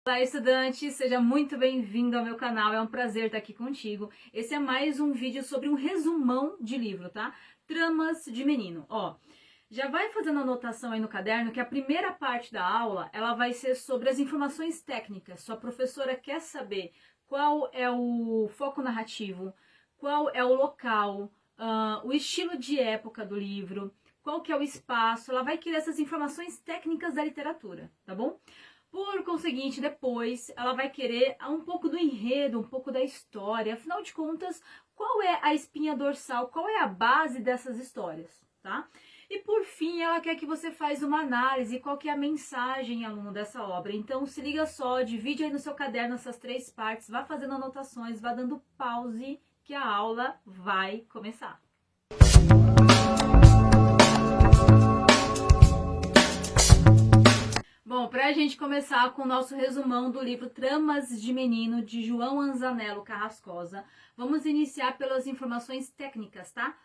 Olá, estudante! Seja muito bem-vindo ao meu canal, é um prazer estar aqui contigo. Esse é mais um vídeo sobre um resumão de livro, tá? Tramas de Menino. Ó, já vai fazendo anotação aí no caderno que a primeira parte da aula, ela vai ser sobre as informações técnicas. Sua professora quer saber qual é o foco narrativo, qual é o local, o estilo de época do livro, qual que é o espaço. Ela vai querer essas informações técnicas da literatura, tá bom? Por conseguinte, depois ela vai querer um pouco do enredo, um pouco da história. Afinal de contas, qual é a espinha dorsal, qual é a base dessas histórias, tá? E por fim, ela quer que você faça uma análise, qual que é a mensagem, aluno, dessa obra. Então, se liga só, divide aí no seu caderno essas três partes, vá fazendo anotações, vá dando pause, que a aula vai começar. Bom, para a gente começar com o nosso resumão do livro Tramas de Menino, de João Anzanello Carrascosa, vamos iniciar pelas informações técnicas, tá?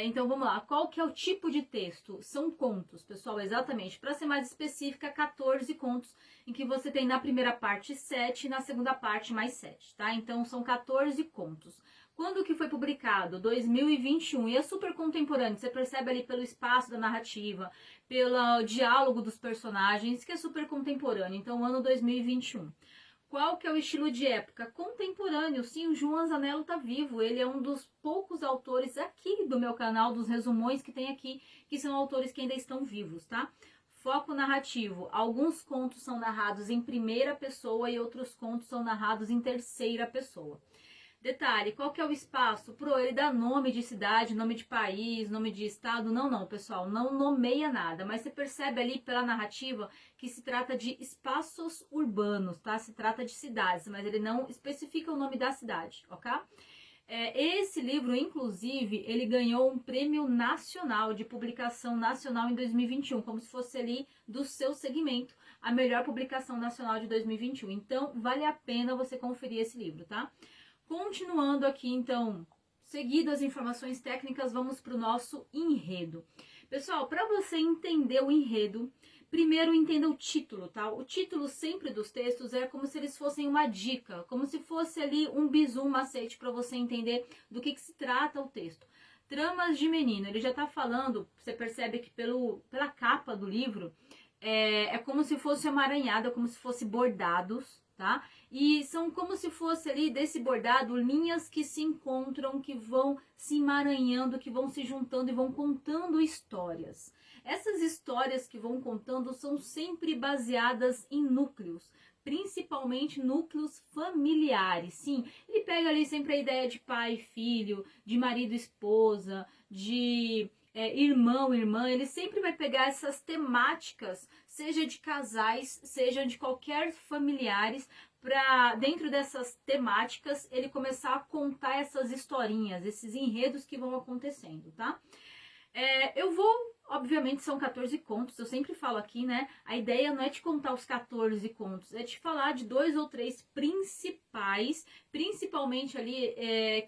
Então vamos lá, qual que é o tipo de texto? São contos, pessoal, exatamente. Para ser mais específica, 14 contos, em que você tem na primeira parte 7 e na segunda parte mais 7, tá? Então são 14 contos. Quando que foi publicado? 2021, e é super contemporâneo, você percebe ali pelo espaço da narrativa, pelo diálogo dos personagens, que é super contemporâneo, então ano 2021. Qual que é o estilo de época? Contemporâneo, sim, o João Anzanello tá vivo, ele é um dos poucos autores aqui do meu canal, dos resumões que tem aqui, que são autores que ainda estão vivos, tá? Foco narrativo, alguns contos são narrados em primeira pessoa e outros contos são narrados em terceira pessoa. Detalhe, qual que é o espaço? Pro, ele dá nome de cidade, nome de país, nome de estado? Não, pessoal, não nomeia nada, mas você percebe ali pela narrativa que se trata de espaços urbanos, tá? Se trata de cidades, mas ele não especifica o nome da cidade, ok? Esse livro, inclusive, ele ganhou um prêmio nacional de publicação nacional em 2021, como se fosse ali do seu segmento, a melhor publicação nacional de 2021. Então, vale a pena você conferir esse livro, tá? Continuando aqui, então, seguido as informações técnicas, vamos para o nosso enredo. Pessoal, para você entender o enredo, primeiro entenda o título, tá? O título sempre dos textos é como se eles fossem uma dica, como se fosse ali um bizu, um macete para você entender do que se trata o texto. Tramas de Menino, ele já está falando, você percebe que pela capa do livro, é como se fosse amaranhado, como se fosse bordados, tá? E são como se fosse ali desse bordado linhas que se encontram, que vão se emaranhando, que vão se juntando e vão contando histórias. Essas histórias que vão contando são sempre baseadas em núcleos, principalmente núcleos familiares. Sim, ele pega ali sempre a ideia de pai e filho, de marido e esposa, de irmão, irmã, ele sempre vai pegar essas temáticas, seja de casais, seja de qualquer familiares, para dentro dessas temáticas ele começar a contar essas historinhas, esses enredos que vão acontecendo, tá? Eu vou, obviamente são 14 contos, eu sempre falo aqui, né? A ideia não é te contar os 14 contos, é te falar de 2 ou 3 principais, principalmente ali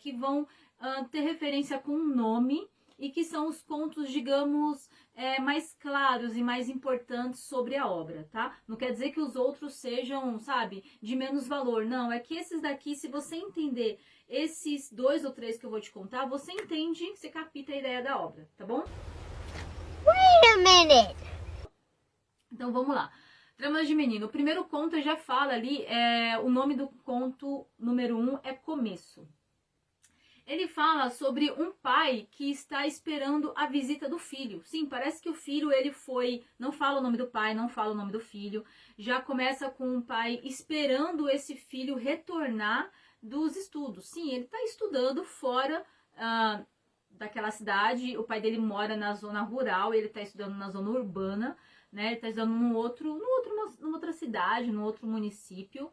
que vão ter referência com um nome, e que são os contos, digamos, mais claros e mais importantes sobre a obra, tá? Não quer dizer que os outros sejam, sabe, de menos valor, não. É que esses daqui, se você entender esses 2 ou 3 que eu vou te contar, você entende, você capta a ideia da obra, tá bom? Wait a minute! Então vamos lá. Tramas de Menino. O primeiro conto já fala ali, o nome do conto número 1 é Começo. Ele fala sobre um pai que está esperando a visita do filho. Sim, parece que o filho, ele foi... Não fala o nome do pai, não fala o nome do filho. Já começa com o pai esperando esse filho retornar dos estudos. Sim, ele está estudando fora daquela cidade. O pai dele mora na zona rural, ele está estudando na zona urbana, né? Ele está estudando numa outra cidade, num outro município.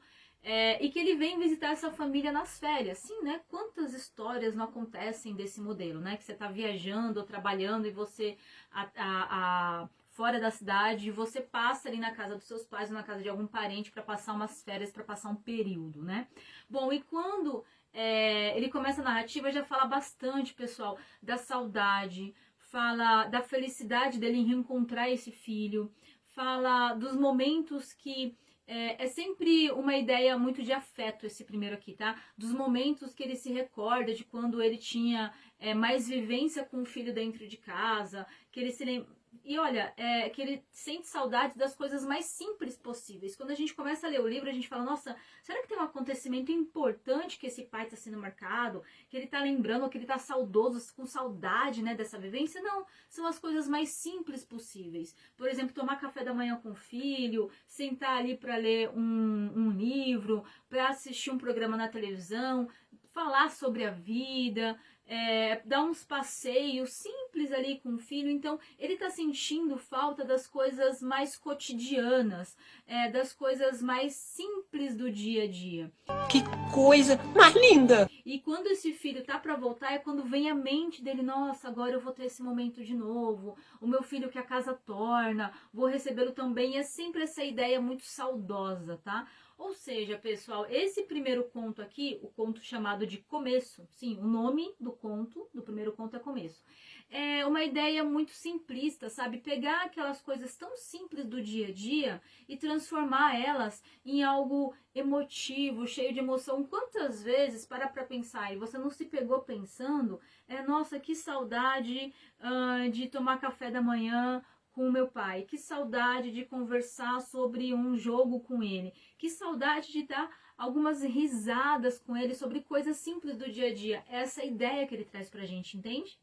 E que ele vem visitar essa família nas férias. Sim, né? Quantas histórias não acontecem desse modelo, né? Que você está viajando ou trabalhando e você, fora da cidade, você passa ali na casa dos seus pais ou na casa de algum parente para passar umas férias, para passar um período, né? Bom, e quando ele começa a narrativa, já fala bastante, pessoal, da saudade, fala da felicidade dele em reencontrar esse filho, fala dos momentos que É sempre uma ideia muito de afeto esse primeiro aqui, tá? Dos momentos que ele se recorda de quando ele tinha mais vivência com o filho dentro de casa, que ele se lembra... E olha, que ele sente saudade das coisas mais simples possíveis. Quando a gente começa a ler o livro, a gente fala, nossa, será que tem um acontecimento importante que esse pai está sendo marcado? Que ele está lembrando, que ele está saudoso, com saudade, né, dessa vivência? Não, são as coisas mais simples possíveis. Por exemplo, tomar café da manhã com o filho, sentar ali para ler um livro, para assistir um programa na televisão, falar sobre a vida... dar uns passeios simples ali com o filho. Então ele tá sentindo falta das coisas mais cotidianas, das coisas mais simples do dia a dia. Que coisa mais linda! E quando esse filho tá para voltar é quando vem a mente dele, nossa, agora eu vou ter esse momento de novo, o meu filho que a casa torna, vou recebê-lo também. E é sempre essa ideia muito saudosa, tá? Ou seja, pessoal, esse primeiro conto aqui, o conto chamado de Começo, sim, o nome do conto, do primeiro conto é Começo. É uma ideia muito simplista, sabe? Pegar aquelas coisas tão simples do dia a dia e transformar elas em algo emotivo, cheio de emoção. Quantas vezes, para pensar, e você não se pegou pensando, nossa, que saudade de tomar café da manhã com o meu pai, que saudade de conversar sobre um jogo com ele, que saudade de dar algumas risadas com ele sobre coisas simples do dia a dia. Essa é a ideia que ele traz pra gente, entende?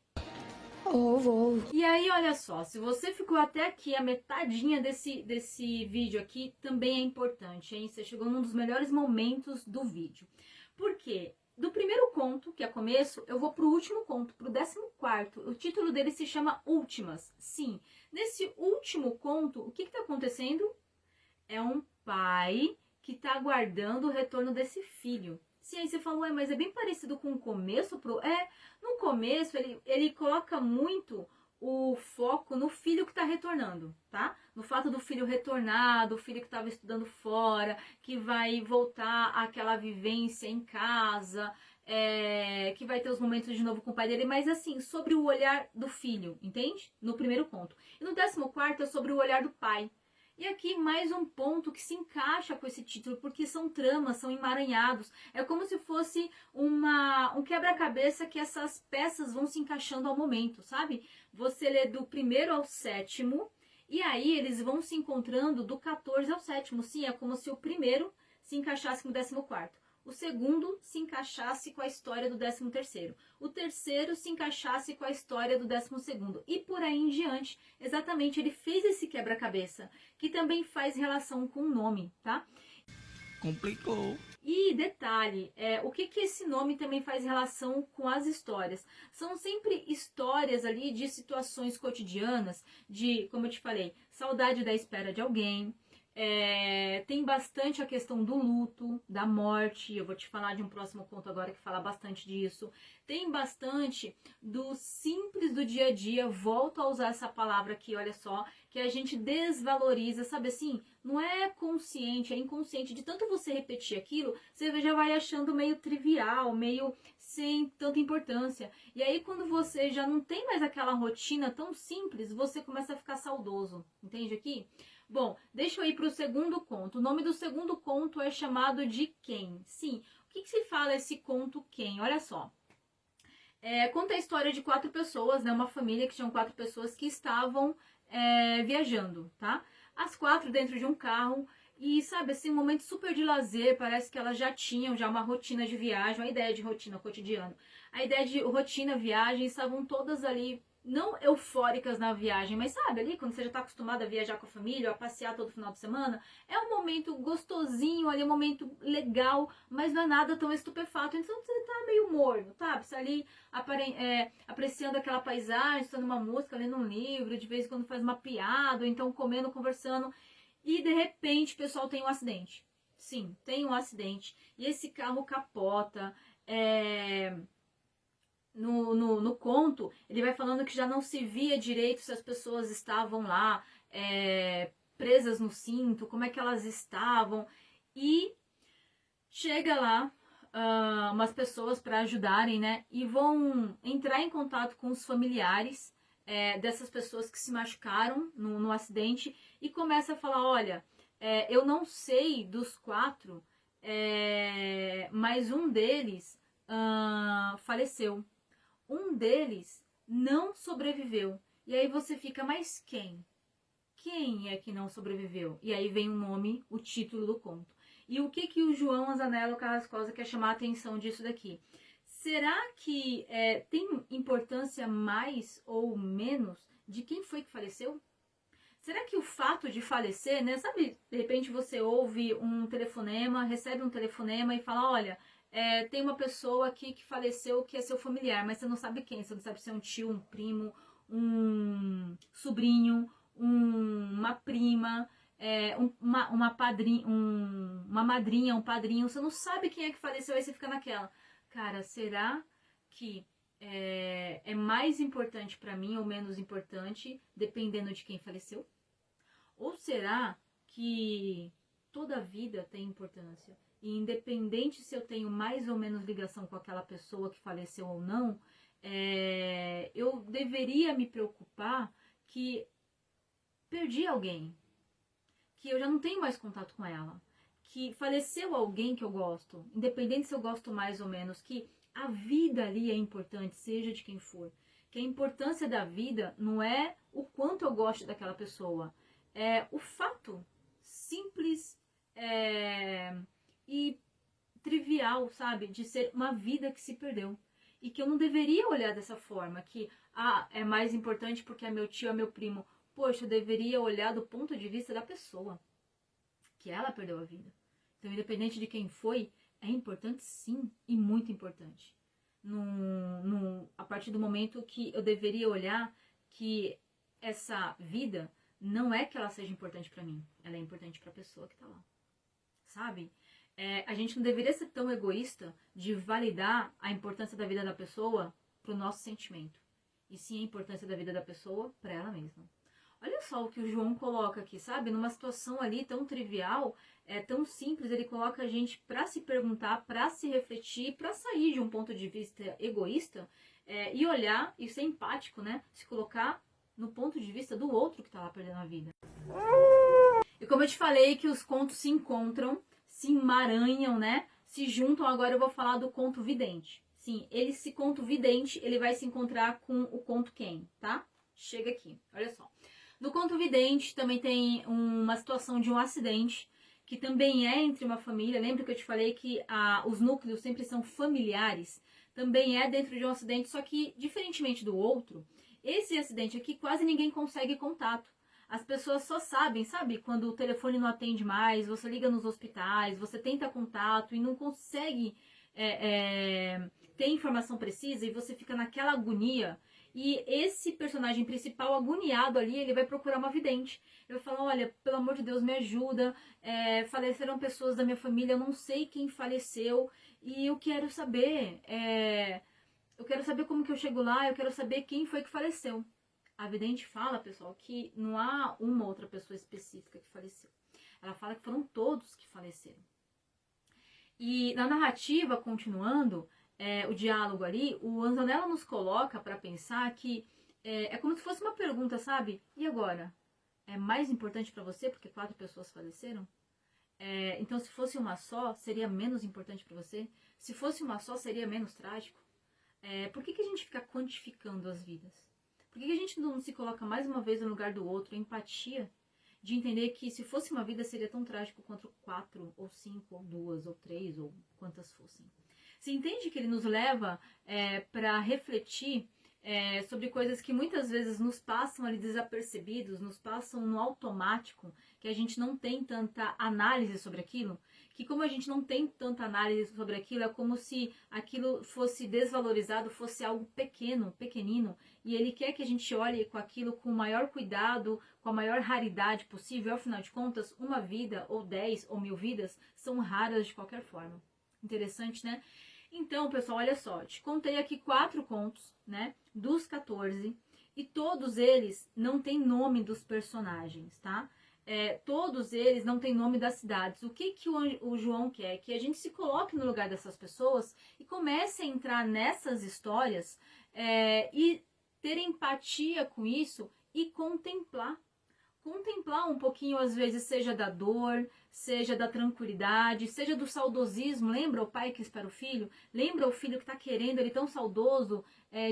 Vou. E aí, olha só, se você ficou até aqui, a metadinha desse vídeo aqui também é importante, hein? Você chegou num dos melhores momentos do vídeo. Por quê? Do primeiro conto, que é Começo, eu vou pro último conto, pro 14º. O título dele se chama Últimas. Sim, nesse último conto, o que tá acontecendo? É um pai que tá aguardando o retorno desse filho. Sim, aí você falou, mas é bem parecido com o começo. No começo ele coloca muito o foco no filho que está retornando, tá? No fato do filho retornar, do filho que estava estudando fora, que vai voltar àquela vivência em casa, que vai ter os momentos de novo com o pai dele, mas assim, sobre o olhar do filho, entende? No primeiro conto. E no 14º é sobre o olhar do pai. E aqui mais um ponto que se encaixa com esse título, porque são tramas, são emaranhados. É como se fosse um quebra-cabeça que essas peças vão se encaixando ao momento, sabe? Você lê do 1º ao 7º, e aí eles vão se encontrando do 14 ao 7º. Sim, é como se o primeiro se encaixasse com o 14º. O segundo se encaixasse com a história do 13º. O terceiro se encaixasse com a história do 12º. E por aí em diante. Exatamente, ele fez esse quebra-cabeça, que também faz relação com o nome, tá? Complicou. E detalhe, o que esse nome também faz relação com as histórias? São sempre histórias ali de situações cotidianas, de, como eu te falei, saudade da espera de alguém. Tem bastante a questão do luto, da morte. Eu vou te falar de um próximo conto agora que fala bastante disso. Tem bastante do simples do dia a dia. Volto a usar essa palavra aqui, olha só, que a gente desvaloriza, sabe assim? Não é consciente, é inconsciente. De tanto você repetir aquilo, você já vai achando meio trivial, meio sem tanta importância. E aí quando você já não tem mais aquela rotina tão simples, você começa a ficar saudoso, entende aqui? Bom, deixa eu ir para o segundo conto. O nome do segundo conto é chamado de Quem? Sim, o que se fala esse conto Quem? Olha só. Conta a história de 4 pessoas, né? Uma família que tinham 4 pessoas que estavam viajando, tá? As 4 dentro de um carro e, sabe, assim, um momento super de lazer. Parece que elas já tinham uma rotina de viagem, uma ideia de rotina cotidiana. A ideia de rotina, viagem, estavam todas ali, não eufóricas na viagem, mas sabe, ali quando você já está acostumado a viajar com a família, a passear todo final de semana, é um momento gostosinho ali, um momento legal, mas não é nada tão estupefato. Então você tá meio morno, tá? Você ali apreciando aquela paisagem, escutando uma música, lendo um livro, de vez em quando faz uma piada, ou então comendo, conversando, e de repente o pessoal tem um acidente. Sim, tem um acidente, e esse carro capota. No conto, ele vai falando que já não se via direito se as pessoas estavam lá presas no cinto, como é que elas estavam. E chega lá umas pessoas para ajudarem, né? E vão entrar em contato com os familiares dessas pessoas que se machucaram no acidente e começa a falar, olha, Eu não sei dos 4, mas um deles faleceu. Um deles não sobreviveu. E aí você fica, mas quem? Quem é que não sobreviveu? E aí vem o nome, o título do conto. E o que o João Anzanello Carrascosa quer chamar a atenção disso daqui? Será que tem importância mais ou menos de quem foi que faleceu? Será que o fato de falecer, né? Sabe, de repente você ouve um telefonema, recebe um telefonema e fala, olha, tem uma pessoa aqui que faleceu que é seu familiar, mas você não sabe quem, você não sabe se é um tio, um primo, um sobrinho, uma prima, uma madrinha, um padrinho, você não sabe quem é que faleceu, aí você fica naquela. Cara, será que é mais importante para mim ou menos importante, dependendo de quem faleceu? Ou será que toda vida tem importância? E independente se eu tenho mais ou menos ligação com aquela pessoa que faleceu ou não, eu deveria me preocupar que perdi alguém, que eu já não tenho mais contato com ela, que faleceu alguém que eu gosto, independente se eu gosto mais ou menos, que a vida ali é importante, seja de quem for. Que a importância da vida não é o quanto eu gosto daquela pessoa, é o fato simples e trivial, sabe, de ser uma vida que se perdeu. E que eu não deveria olhar dessa forma, que é mais importante porque é meu tio, é meu primo. Poxa, eu deveria olhar do ponto de vista da pessoa, que ela perdeu a vida. Então, independente de quem foi, é importante sim, e muito importante. A partir do momento que eu deveria olhar que essa vida não é que ela seja importante para mim, ela é importante para a pessoa que tá lá, sabe? A gente não deveria ser tão egoísta de validar a importância da vida da pessoa pro nosso sentimento, e sim a importância da vida da pessoa para ela mesma. Olha só o que o João coloca aqui, sabe? Numa situação ali tão trivial, tão simples, ele coloca a gente para se perguntar, para se refletir, para sair de um ponto de vista egoísta e olhar e ser empático, né? Se colocar no ponto de vista do outro que tá lá perdendo a vida. E como eu te falei que os contos se encontram, se emaranham, né? Se juntam, agora eu vou falar do conto vidente. Sim, esse conto vidente, ele vai se encontrar com o conto quem, tá? Chega aqui, olha só. No conto vidente também tem uma situação de um acidente, que também é entre uma família. Lembra que eu te falei que os núcleos sempre são familiares? Também é dentro de um acidente, só que, diferentemente do outro, esse acidente aqui quase ninguém consegue contato. As pessoas só sabem, sabe? Quando o telefone não atende mais, você liga nos hospitais, você tenta contato e não consegue ter informação precisa e você fica naquela agonia. E esse personagem principal, agoniado ali, ele vai procurar uma vidente. Ele vai falar, olha, pelo amor de Deus, me ajuda. Faleceram pessoas da minha família, eu não sei quem faleceu. E eu quero saber, como que eu chego lá, eu quero saber quem foi que faleceu. A vidente fala, pessoal, que não há uma outra pessoa específica que faleceu. Ela fala que foram todos que faleceram. E na narrativa, continuando, o diálogo ali, o Anzanello nos coloca para pensar que é como se fosse uma pergunta, sabe? E agora? É mais importante para você porque 4 pessoas faleceram? Então, se fosse uma só, seria menos importante para você? Se fosse uma só, seria menos trágico? Por que a gente fica quantificando as vidas? Por que a gente não se coloca mais uma vez no lugar do outro, empatia? De entender que se fosse uma vida seria tão trágico quanto 4, ou 5, ou 2, ou 3, ou quantas fossem. Você entende que ele nos leva para refletir sobre coisas que muitas vezes nos passam ali desapercebidos, nos passam no automático, que a gente não tem tanta análise sobre aquilo, que como a gente não tem tanta análise sobre aquilo, é como se aquilo fosse desvalorizado, fosse algo pequeno, pequenino, e ele quer que a gente olhe com aquilo com o maior cuidado, com a maior raridade possível. Afinal de contas, uma vida, ou 10, ou 1000 vidas, são raras de qualquer forma. Interessante, né? Então, pessoal, olha só, te contei aqui 4 contos, né, dos 14, e todos eles não têm nome dos personagens, tá? Todos eles não têm nome das cidades. O que o João quer? Que a gente se coloque no lugar dessas pessoas e comece a entrar nessas histórias e ter empatia com isso e contemplar contemplar um pouquinho, às vezes, seja da dor, seja da tranquilidade, seja do saudosismo. Lembra o pai que espera o filho? Lembra o filho que está querendo, ele tão saudoso,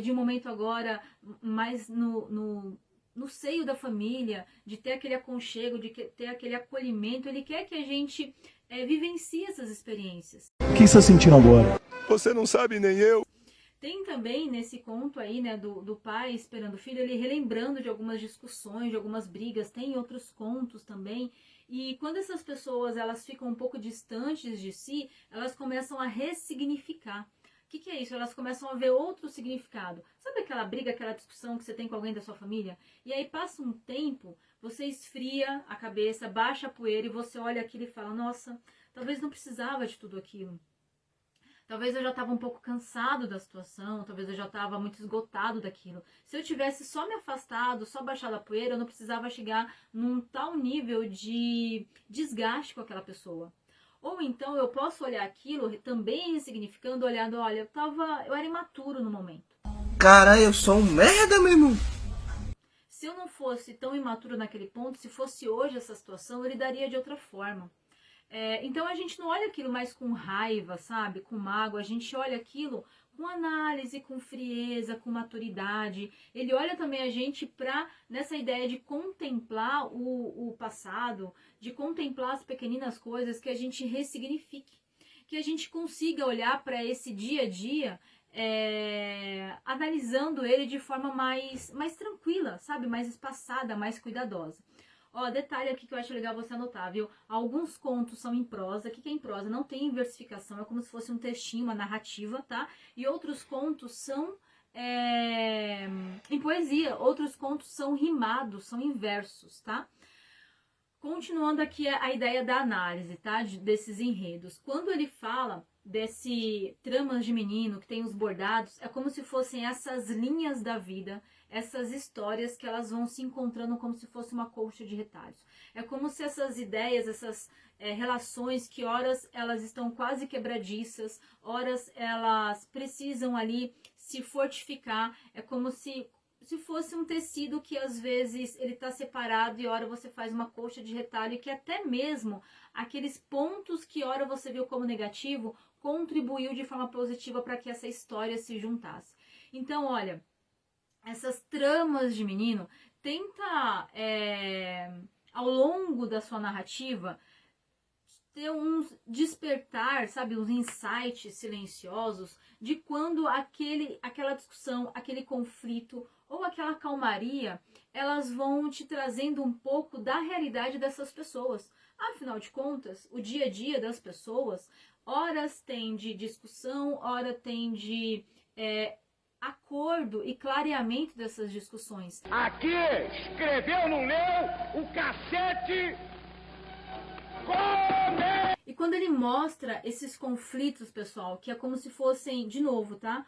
de um momento agora mais no seio da família, de ter aquele aconchego, de ter aquele acolhimento. Ele quer que a gente vivencie essas experiências. O que você está sentindo agora? Você não sabe, nem eu. Tem também nesse conto aí, né, do pai esperando o filho, ele relembrando de algumas discussões, de algumas brigas. Tem outros contos também. E quando essas pessoas elas ficam um pouco distantes de si, elas começam a ressignificar. O que é isso? Elas começam a ver outro significado. Sabe aquela briga, aquela discussão que você tem com alguém da sua família? E aí passa um tempo, você esfria a cabeça, baixa a poeira e você olha aquilo e fala, nossa, talvez não precisava de tudo aquilo. Talvez eu já estava um pouco cansado da situação, talvez eu já estava muito esgotado daquilo. Se eu tivesse só me afastado, só baixado a poeira, eu não precisava chegar num tal nível de desgaste com aquela pessoa. Ou então eu posso olhar aquilo também ressignificando, olhando, olha, eu era imaturo no momento. Cara, eu sou um merda, meu irmão. Se eu não fosse tão imaturo naquele ponto, se fosse hoje essa situação, eu lidaria de outra forma. Então a gente não olha aquilo mais com raiva, sabe? Com mágoa, a gente olha aquilo com análise, com frieza, com maturidade. Ele olha também a gente nessa ideia de contemplar o passado, de contemplar as pequeninas coisas, que a gente ressignifique. Que a gente consiga olhar para esse dia a dia, analisando ele de forma mais tranquila, sabe? Mais espaçada, mais cuidadosa. Ó, detalhe aqui que eu acho legal você anotar, viu? Alguns contos são em prosa. O que é em prosa? Não tem versificação, é como se fosse um textinho, uma narrativa, tá? E outros contos são em poesia. Outros contos são rimados, são em versos, tá? Continuando aqui a ideia da análise, tá? Desses enredos. Quando ele fala desse Tramas de Menino, que tem os bordados, é como se fossem essas linhas da vida, essas histórias que elas vão se encontrando como se fosse uma colcha de retalhos. É como se essas ideias, essas relações que horas elas estão quase quebradiças, horas elas precisam ali se fortificar, é como se fosse um tecido que às vezes ele está separado e hora você faz uma colcha de retalho, e que até mesmo aqueles pontos que hora você viu como negativo contribuiu de forma positiva para que essa história se juntasse. Então, olha, essas tramas de menino, tenta ao longo da sua narrativa ter uns despertar, sabe, uns insights silenciosos de quando aquela discussão, aquele conflito ou aquela calmaria, elas vão te trazendo um pouco da realidade dessas pessoas. Afinal de contas, o dia a dia das pessoas, horas tem de discussão, hora tem de acordo e clareamento dessas discussões. Aqui, escreveu, não leu, o cacete come! E quando ele mostra esses conflitos, pessoal, que é como se fossem, de novo, tá?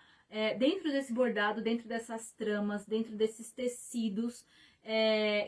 Dentro desse bordado, dentro dessas tramas, dentro desses tecidos,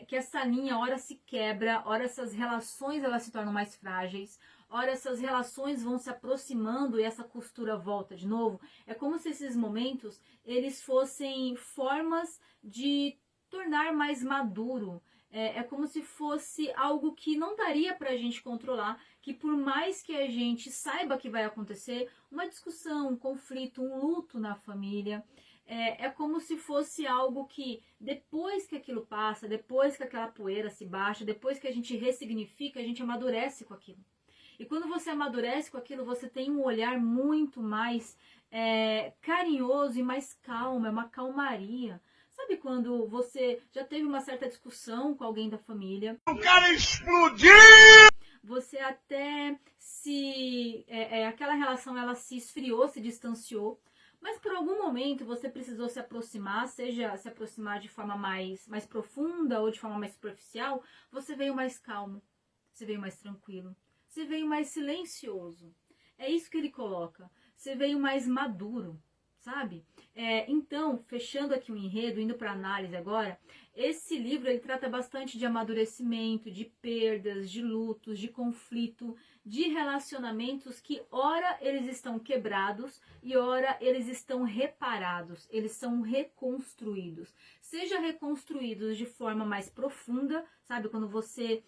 que essa linha, ora se quebra, ora essas relações elas se tornam mais frágeis, ora essas relações vão se aproximando e essa costura volta de novo. É como se esses momentos, eles fossem formas de tornar mais maduro. É como se fosse algo que não daria para a gente controlar, que por mais que a gente saiba que vai acontecer, uma discussão, um conflito, um luto na família, é como se fosse algo que depois que aquilo passa, depois que aquela poeira se baixa, depois que a gente ressignifica, a gente amadurece com aquilo. E quando você amadurece com aquilo, você tem um olhar muito mais carinhoso e mais calmo, é uma calmaria. Sabe quando você já teve uma certa discussão com alguém da família? O cara explodiu! Você até aquela relação ela se esfriou, se distanciou, mas por algum momento você precisou se aproximar, seja se aproximar de forma mais profunda ou de forma mais superficial, você veio mais calmo, você veio mais tranquilo, você veio mais silencioso. É isso que ele coloca. Você veio mais maduro, sabe? Então, fechando aqui o enredo, indo para análise agora, esse livro ele trata bastante de amadurecimento, de perdas, de lutos, de conflito, de relacionamentos que ora eles estão quebrados e ora eles estão reparados, eles são reconstruídos. Seja reconstruídos de forma mais profunda, sabe? Quando você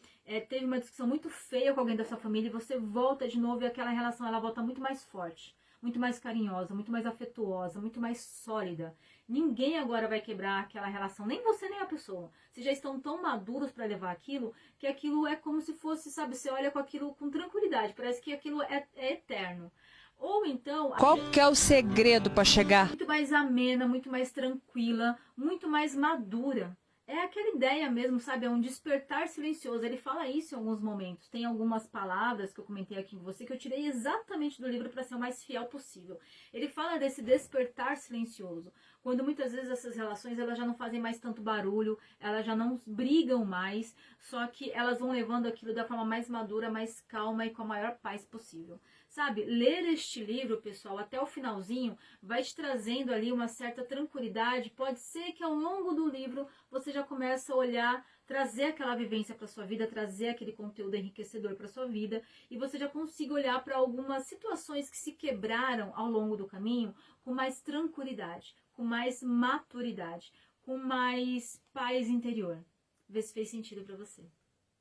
teve uma discussão muito feia com alguém da sua família e você volta de novo e aquela relação ela volta muito mais forte, muito mais carinhosa, muito mais afetuosa, muito mais sólida. Ninguém agora vai quebrar aquela relação, nem você nem a pessoa. Vocês já estão tão maduros para levar aquilo, que aquilo é como se fosse, sabe, você olha com aquilo com tranquilidade, parece que aquilo é eterno. Ou então... Qual que é o segredo para chegar? Muito mais amena, muito mais tranquila, muito mais madura. É aquela ideia mesmo, sabe? É um despertar silencioso. Ele fala isso em alguns momentos. Tem algumas palavras que eu comentei aqui com você que eu tirei exatamente do livro para ser o mais fiel possível. Ele fala desse despertar silencioso. Quando muitas vezes essas relações elas já não fazem mais tanto barulho, elas já não brigam mais, só que elas vão levando aquilo da forma mais madura, mais calma e com a maior paz possível. Sabe, ler este livro, pessoal, até o finalzinho, vai te trazendo ali uma certa tranquilidade. Pode ser que ao longo do livro você já comece a olhar, trazer aquela vivência para sua vida, trazer aquele conteúdo enriquecedor para sua vida, e você já consiga olhar para algumas situações que se quebraram ao longo do caminho com mais tranquilidade, com mais maturidade, com mais paz interior. Vê se fez sentido para você.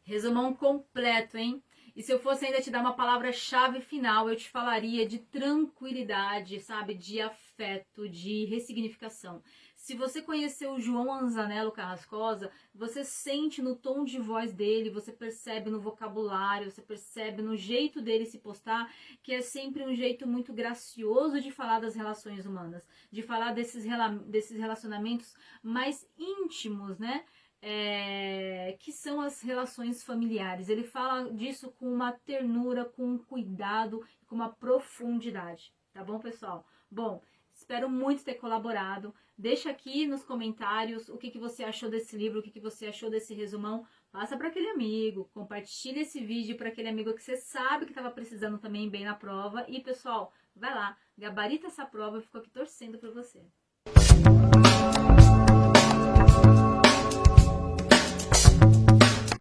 Resumão completo, hein? E se eu fosse ainda te dar uma palavra-chave final, eu te falaria de tranquilidade, sabe? De afeto, de ressignificação. Se você conheceu o João Anzanello Carrascosa, você sente no tom de voz dele, você percebe no vocabulário, você percebe no jeito dele se postar, que é sempre um jeito muito gracioso de falar das relações humanas, de falar desses relacionamentos mais íntimos, né? Que são as relações familiares. Ele fala disso com uma ternura, com um cuidado, com uma profundidade, tá bom, pessoal? Bom, espero muito ter colaborado. Deixa aqui nos comentários o que você achou desse livro, o que você achou desse resumão. Passa para aquele amigo, compartilha esse vídeo para aquele amigo que você sabe que estava precisando também bem na prova. E, pessoal, vai lá, gabarita essa prova, eu fico aqui torcendo para você.